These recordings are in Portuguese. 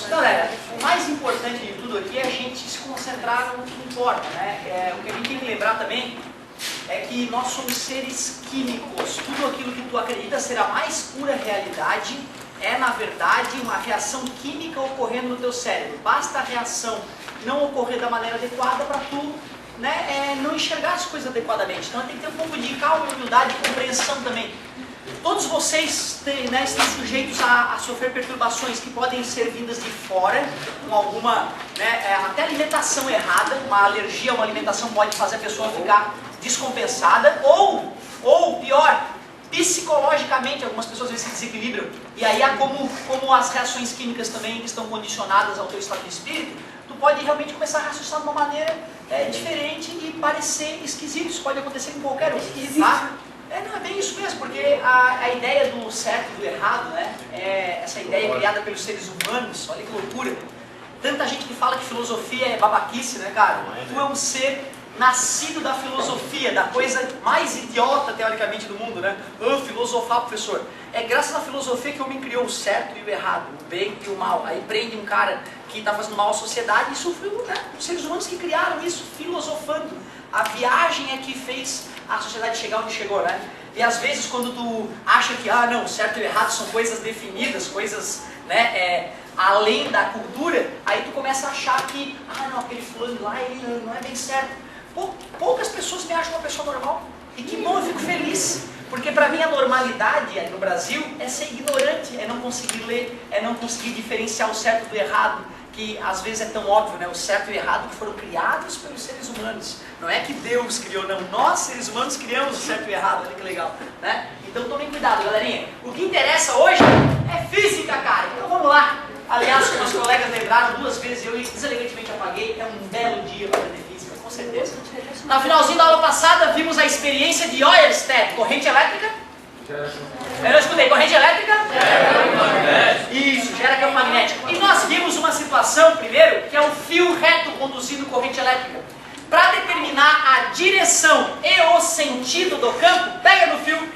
Galera, o mais importante de tudo aqui é a gente se concentrar no que importa, né? O que a gente tem que lembrar também é que nós somos seres químicos. Tudo aquilo que tu acredita ser a mais pura realidade é, na verdade, uma reação química ocorrendo no teu cérebro. Basta a reação não ocorrer da maneira adequada para tu, né, não enxergar as coisas adequadamente. Então tem que ter um pouco de calma, humildade e compreensão também. Todos vocês né, estão sujeitos a sofrer perturbações que podem ser vindas de fora, com alguma, né, até alimentação errada. Uma alergia a uma alimentação pode fazer a pessoa ficar descompensada, ou pior, psicologicamente, algumas pessoas às vezes se desequilibram. E aí há como as reações químicas também estão condicionadas ao teu estado de espírito, tu pode realmente começar a raciocinar de uma maneira diferente e parecer esquisito. Isso pode acontecer com qualquer um, tá? Não, é bem isso mesmo, porque a ideia do certo e do errado, né, essa ideia criada pelos seres humanos, olha que loucura. Tanta gente que fala que filosofia é babaquice, né, cara? Tu é um ser nascido da filosofia, da coisa mais idiota, teoricamente, do mundo, né? Filosofar, professor. É graças à filosofia que o homem criou o certo e o errado, o bem e o mal. Aí prende um cara que está fazendo mal à sociedade e sofreu, né? Os seres humanos que criaram isso, filosofando. A viagem é que fez a sociedade chegar onde chegou, né? E às vezes quando tu acha que, não, certo e errado são coisas definidas, coisas, né, além da cultura, aí tu começa a achar que, não, aquele fulano lá, ele não é bem certo. Poucas pessoas me acham uma pessoa normal. E que bom, eu fico feliz. Porque para mim a normalidade no Brasil é ser ignorante, é não conseguir ler, é não conseguir diferenciar o certo do errado, que às vezes é tão óbvio, né? O certo e o errado que foram criados pelos seres humanos. Não é que Deus criou, não. Nós, seres humanos, criamos o certo e o errado. Olha que legal, né? Então tomem cuidado, galerinha. O que interessa hoje é física, cara. Então vamos lá. Aliás, como os colegas lembraram 2 vezes e eu deselegantemente apaguei, é um belo dia para aprender física, com certeza. No finalzinho da aula passada, vimos a experiência de Oersted, corrente elétrica. Eu não escutei, corrente elétrica? Isso, gera campo magnético. E nós vimos uma situação, primeiro, que é um fio reto conduzindo corrente elétrica. Para determinar a direção e o sentido do campo, pega no fio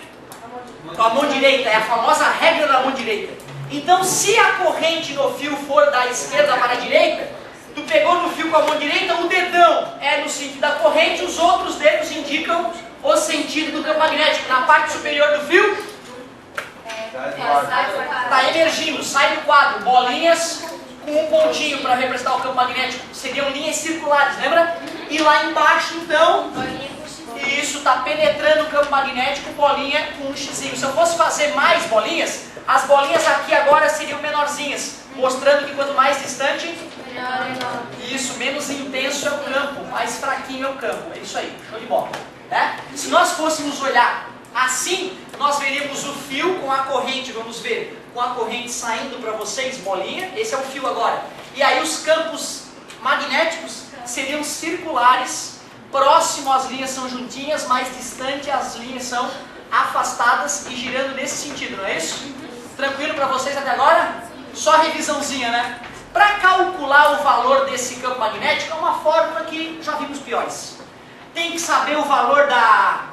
com a mão direita, é a famosa regra da mão direita. Então, se a corrente no fio for da esquerda para a direita, tu pegou no fio com a mão direita, o dedão é no sentido da corrente, os outros dedos indicam o sentido do campo magnético. Na parte superior do fio, está emergindo, sai do quadro, bolinhas com um pontinho para representar o campo magnético, seriam linhas circulares, lembra? E lá embaixo, então, isso está penetrando o campo magnético, bolinha com um xizinho. Se eu fosse fazer mais bolinhas, as bolinhas aqui agora seriam menorzinhas, mostrando que quanto mais distante, isso, menos intenso é o campo, mais fraquinho é o campo. É isso aí, show de bola, né? Se nós fôssemos olhar assim, nós veríamos o fio com a corrente, vamos ver, com a corrente saindo para vocês, bolinha, esse é o fio agora. E aí os campos magnéticos seriam circulares, próximo as linhas são juntinhas, mais distante as linhas são afastadas e girando nesse sentido, não é isso? Tranquilo para vocês até agora? Só revisãozinha, né? Para calcular o valor desse campo magnético é uma fórmula que já vimos piores. Tem que saber o valor da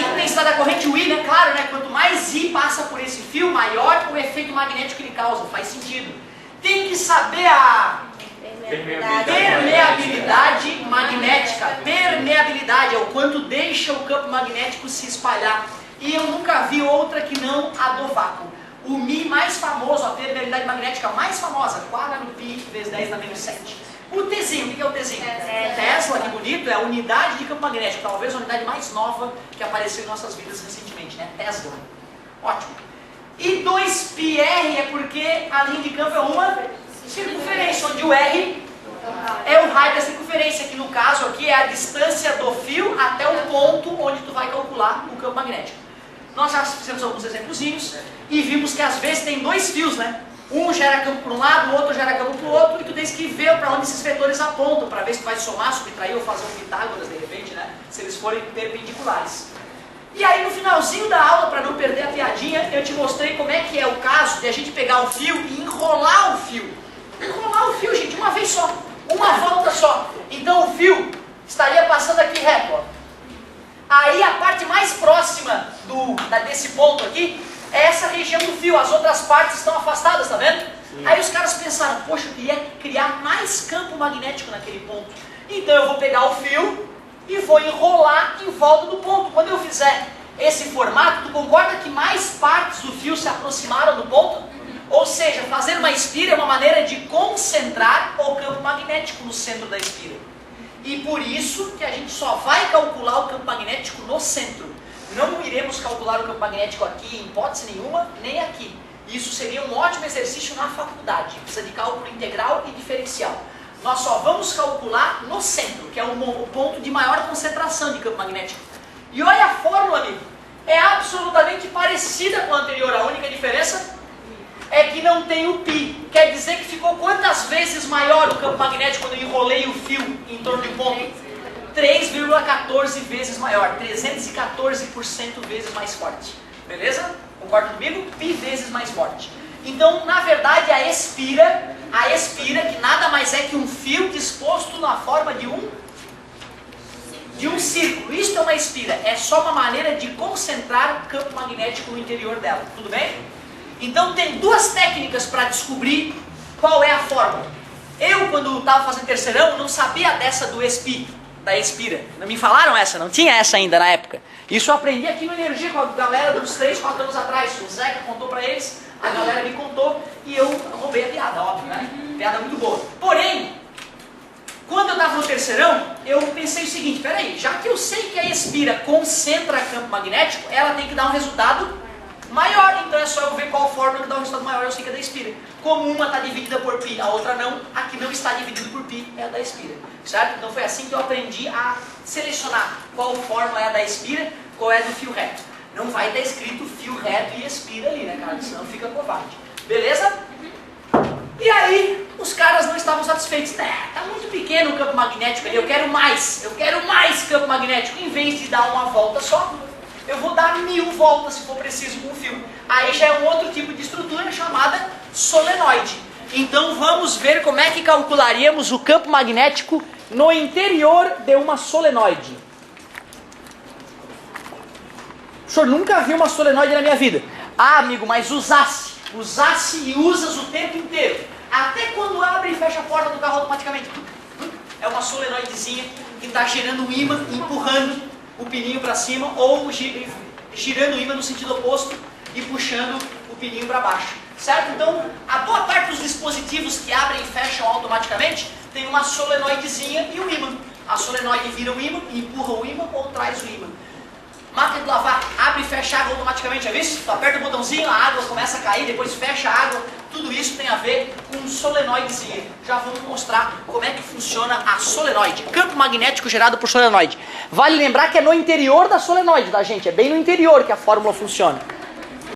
intensidade da corrente, o I, né? Claro, né? Quanto mais I passa por esse fio, maior o efeito magnético que ele causa. Faz sentido. Tem que saber a permeabilidade magnética. Permeabilidade é o quanto deixa o campo magnético se espalhar. E eu nunca vi outra que não a do vácuo. O Mi mais famoso, a permeabilidade magnética mais famosa, 4 no pi vezes 10 na menos 7. O Tzinho, o que é o Tzinho? Tesla, que bonito, é a unidade de campo magnético, talvez a unidade mais nova que apareceu em nossas vidas recentemente, né? Tesla. Ótimo. E 2πr é porque a linha de campo é uma circunferência, onde o R é o raio da circunferência, que no caso aqui é a distância do fio até o ponto onde tu vai calcular o campo magnético. Nós já fizemos alguns exemplozinhos e vimos que às vezes tem 2 fios, né? Um gera campo para um lado, o outro gera campo para o outro, e tu tens que ver para onde esses vetores apontam, para ver se tu vai somar, subtrair ou fazer um Pitágoras de repente, né? Se eles forem perpendiculares. E aí no finalzinho da aula, para não perder a piadinha, eu te mostrei como é que é o caso de a gente pegar o fio e enrolar o fio. Enrolar o fio, gente, uma vez só, uma volta só. Então o fio estaria passando aqui reto, ó. desse ponto aqui é essa região do fio, as outras partes estão afastadas, tá vendo? Sim. Aí os caras pensaram, poxa, eu queria criar mais campo magnético naquele ponto. Então eu vou pegar o fio e vou enrolar em volta do ponto. Quando eu fizer esse formato, tu concorda que mais partes do fio se aproximaram do ponto? Ou seja, fazer uma espira é uma maneira de concentrar o campo magnético no centro da espira. E por isso que a gente só vai calcular o campo magnético no centro. Não iremos calcular o campo magnético aqui em hipótese nenhuma, nem aqui. Isso seria um ótimo exercício na faculdade. Precisa de cálculo integral e diferencial. Nós só vamos calcular no centro, que é o ponto de maior concentração de campo magnético. E olha a fórmula, amigo. É absolutamente parecida com a anterior. A única diferença é que não tem o π. Quer dizer que ficou quantas vezes maior o campo magnético quando eu enrolei o fio em torno de um ponto? 3,14 vezes maior. 314% vezes mais forte. Beleza? Concorda comigo? Π vezes mais forte. Então, na verdade, a espira, que nada mais é que um fio disposto na forma de um círculo. Isso é uma espira. É só uma maneira de concentrar o campo magnético no interior dela. Tudo bem? Então, tem duas técnicas para descobrir qual é a fórmula. Eu, quando estava fazendo terceirão, não sabia dessa do ESPI, da espira. Não me falaram essa, não tinha essa ainda na época. Isso eu aprendi aqui no Energia com a galera dos 3, 4 anos atrás. O Zeca contou para eles, a galera me contou e eu roubei a piada, óbvio, né? Piada muito boa. Porém, quando eu estava no terceirão, eu pensei o seguinte, peraí, já que eu sei que a espira concentra campo magnético, ela tem que dar um resultado maior, então é só eu ver qual fórmula que dá um resultado maior, eu sei que é da espira. Como uma está dividida por π, a outra não, a que não está dividida por π é a da espira, certo? Então foi assim que eu aprendi a selecionar qual fórmula é a da espira, qual é a do fio reto. Não vai estar escrito fio reto e espira ali, né, cara? Senão fica covarde. Beleza? E aí, os caras não estavam satisfeitos. Tá muito pequeno o campo magnético ali, eu quero mais campo magnético. Em vez de dar uma volta só, eu vou dar 1000 voltas se for preciso com o fio. Aí já é um outro tipo de estrutura chamada solenoide. Então vamos ver como é que calcularíamos o campo magnético no interior de uma solenoide. O senhor nunca viu uma solenoide na minha vida? Ah, amigo, mas usasse e usas o tempo inteiro. Até quando abre e fecha a porta do carro automaticamente. É uma solenoidezinha que está girando um ímã, empurrando o pininho para cima, ou girando o ímã no sentido oposto e puxando o pininho para baixo. Certo? Então, a boa parte dos dispositivos que abrem e fecham automaticamente tem uma solenoidezinha e um ímã. A solenoide vira o ímã, empurra o ímã ou traz o ímã. Máquina de lavar, abre e fecha a água automaticamente, já visto? Tu aperta o botãozinho, a água começa a cair, depois fecha a água. Tudo isso tem a ver com um solenoidezinho. Já vamos mostrar como é que funciona a solenoide. Campo magnético gerado por solenoide. Vale lembrar que é no interior da solenoide, tá, gente? É bem no interior que a fórmula funciona.